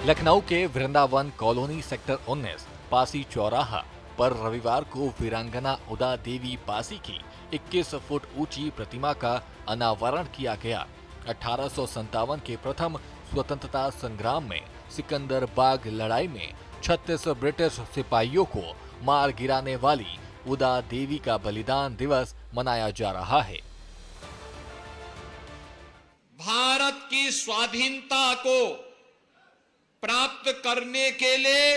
लखनऊ के Vrindavan colony sector 19 Pasi चौराहा पर रविवार को वीरांगना उदा देवी पासी की 21 फुट ऊंची प्रतिमा का अनावरण किया गया। 1857 के प्रथम स्वतंत्रता संग्राम में सिकंदरबाग लड़ाई में 36 ब्रिटिश सिपाहियों को मार गिराने वाली उदा देवी का बलिदान दिवस मनाया जा रहा है। भारत की स्वाधीनता को प्राप्त करने के लिए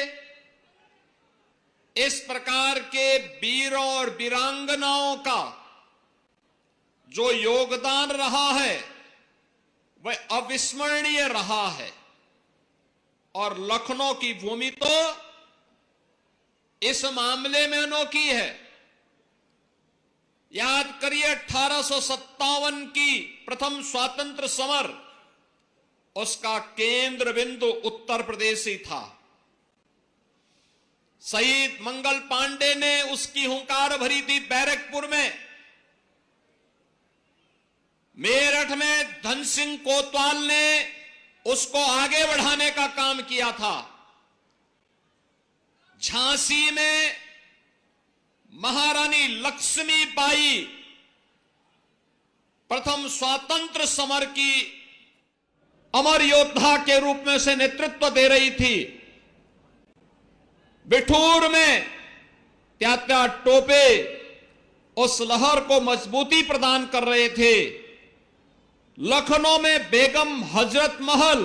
इस प्रकार के वीरों और वीरांगनाओं का जो योगदान रहा है वह अविस्मरणीय रहा है। और लखनऊ की भूमि तो इस मामले में अनोखी है। याद करिए 1857 की प्रथम स्वातंत्र समर, उसका केंद्र बिंदु उत्तर प्रदेश ही था। शहीद मंगल पांडे ने उसकी हुंकार भरी थी बैरकपुर में। मेरठ में धन सिंह कोतवाल ने उसको आगे बढ़ाने का काम किया था। झांसी में महारानी लक्ष्मीबाई प्रथम स्वातंत्र समर की अमर योद्धा के रूप में से नेतृत्व दे रही थी। बिठूर में त्यात्या टोपे उस लहर को मजबूती प्रदान कर रहे थे। लखनऊ में बेगम हजरत महल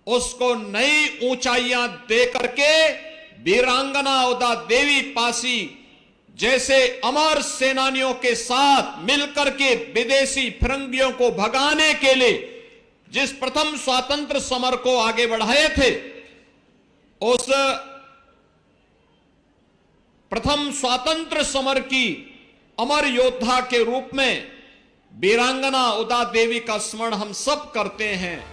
उसको नई ऊंचाइयां दे करके वीरांगना उदा देवी पासी जैसे अमर सेनानियों के साथ मिलकर के विदेशी फिरंगियों को भगाने के लिए जिस प्रथम स्वातंत्र समर को आगे बढ़ाए थे, उस प्रथम स्वातंत्र समर की अमर योद्धा के रूप में वीरांगना उदा देवी का स्मरण हम सब करते हैं।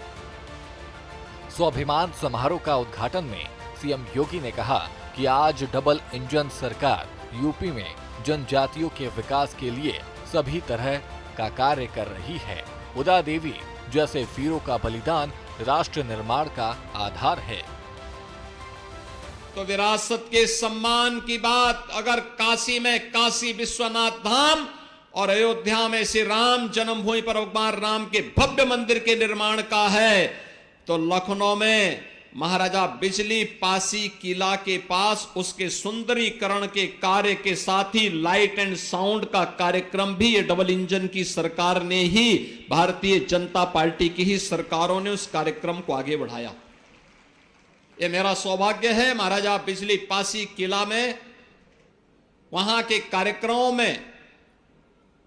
स्वाभिमान समारोह का उद्घाटन में सीएम योगी ने कहा कि आज डबल इंजन सरकार यूपी में जनजातियों के विकास के लिए सभी तरह का कार्य कर रही है। उदा देवी जैसे वीरों का बलिदान राष्ट्र निर्माण का आधार है। तो विरासत के सम्मान की बात अगर काशी में काशी विश्वनाथ धाम और अयोध्या में श्री राम जन्मभूमि पर भगवान राम के भव्य मंदिर के निर्माण का है, तो लखनऊ में महाराजा बिजली पासी किला के पास उसके सुंदरीकरण के कार्य के साथ ही लाइट एंड साउंड का कार्यक्रम भी ये डबल इंजन की सरकार ने ही, भारतीय जनता पार्टी की ही सरकारों ने उस कार्यक्रम को आगे बढ़ाया। ये मेरा सौभाग्य है महाराजा बिजली पासी किला में वहां के कार्यक्रमों में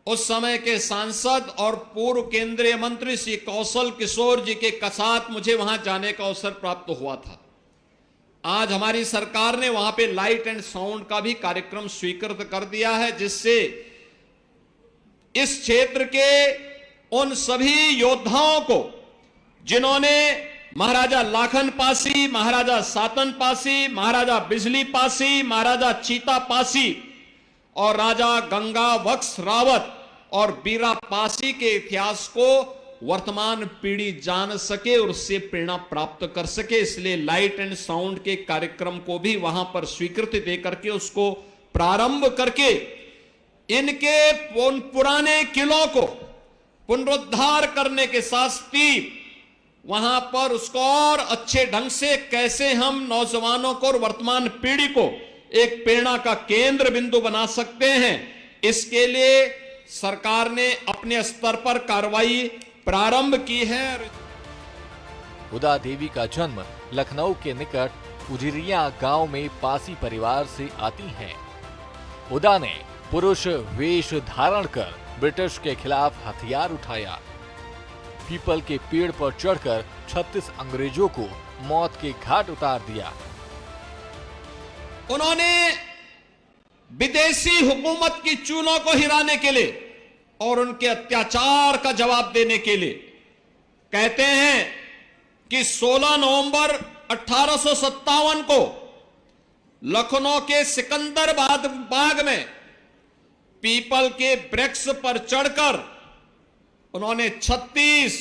उस समय के सांसद और पूर्व केंद्रीय मंत्री श्री कौशल किशोर जी के साथ मुझे वहां जाने का अवसर प्राप्त हुआ था। आज हमारी सरकार ने वहां पे लाइट एंड साउंड का भी कार्यक्रम स्वीकृत कर दिया है, जिससे इस क्षेत्र के उन सभी योद्धाओं को जिन्होंने महाराजा लाखन पासी, महाराजा सातन पासी, महाराजा बिजली पासी, महाराजा चीता पासी और राजा गंगा बख्श रावत और बीरा पासी के इतिहास को वर्तमान पीढ़ी जान सके और उससे प्रेरणा प्राप्त कर सके, इसलिए लाइट एंड साउंड के कार्यक्रम को भी वहां पर स्वीकृति देकर के उसको प्रारंभ करके इनके पुराने किलों को पुनरुद्धार करने के साथ ही वहां पर उसको और अच्छे ढंग से कैसे हम नौजवानों को और वर्तमान पीढ़ी को एक प्रेरणा का केंद्र बिंदु बना सकते हैं, इसके लिए सरकार ने अपने स्तर पर कार्रवाई प्रारंभ की है। उदा देवी का जन्म लखनऊ के निकट उजिरिया गांव में पासी परिवार से आती हैं। उदा ने पुरुष वेश धारण कर ब्रिटिश के खिलाफ हथियार उठाया। पीपल के पेड़ पर चढ़कर 36 अंग्रेजों को मौत के घाट उतार दिया। उन्होंने विदेशी हुकूमत की चूलों को हिलाने के लिए और उनके अत्याचार का जवाब देने के लिए कहते हैं कि 16 नवंबर 1857 को लखनऊ के सिकंदराबाद बाग में पीपल के वृक्ष पर चढ़कर उन्होंने 36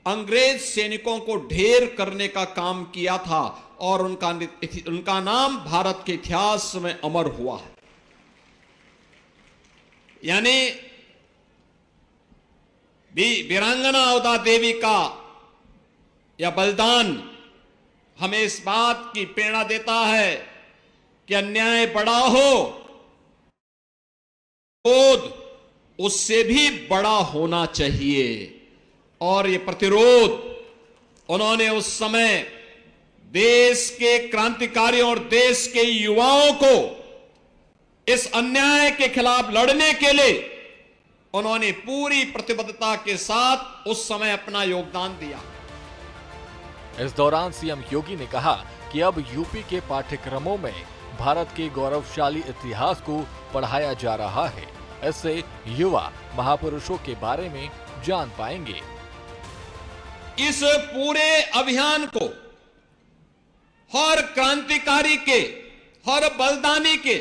अंग्रेज सैनिकों को ढेर करने का काम किया था और उनका नाम भारत के इतिहास में अमर हुआ है। यानी वीरांगना उदा देवी का यह बलिदान हमें इस बात की प्रेरणा देता है कि अन्याय बड़ा हो, क्रोध उससे भी बड़ा होना चाहिए। और ये प्रतिरोध उन्होंने उस समय देश के क्रांतिकारियों और देश के युवाओं को इस अन्याय के खिलाफ लड़ने के लिए उन्होंने पूरी प्रतिबद्धता के साथ उस समय अपना योगदान दिया। इस दौरान सीएम योगी ने कहा कि अब यूपी के पाठ्यक्रमों में भारत के गौरवशाली इतिहास को पढ़ाया जा रहा है। इससे युवा महापुरुषों के बारे में जान पाएंगे। इस पूरे अभियान को हर क्रांतिकारी के, हर बलिदानी के,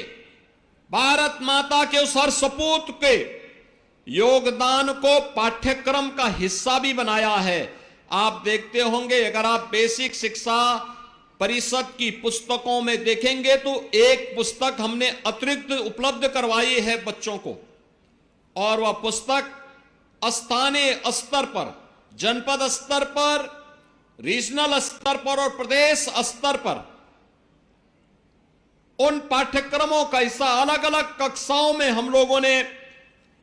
भारत माता के उस हर सपूत के योगदान को पाठ्यक्रम का हिस्सा भी बनाया है। आप देखते होंगे, अगर आप बेसिक शिक्षा परिषद की पुस्तकों में देखेंगे तो एक पुस्तक हमने अतिरिक्त उपलब्ध करवाई है बच्चों को, और वह पुस्तक स्थानीय स्तर पर, जनपद स्तर पर, रीजनल स्तर पर और प्रदेश स्तर पर उन पाठ्यक्रमों का हिस्सा अलग अलग कक्षाओं में हम लोगों ने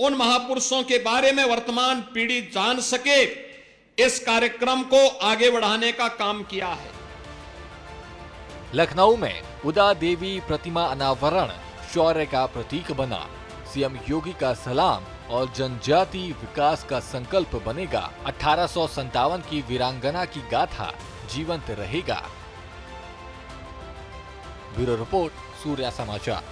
उन महापुरुषों के बारे में वर्तमान पीढ़ी जान सके, इस कार्यक्रम को आगे बढ़ाने का काम किया है। लखनऊ में उदा देवी प्रतिमा अनावरण शौर्य का प्रतीक बना। सीएम योगी का सलाम और जनजाति विकास का संकल्प बनेगा। 1857 की वीरांगना की गाथा जीवंत रहेगा। ब्यूरो रिपोर्ट, सूर्या समाचार।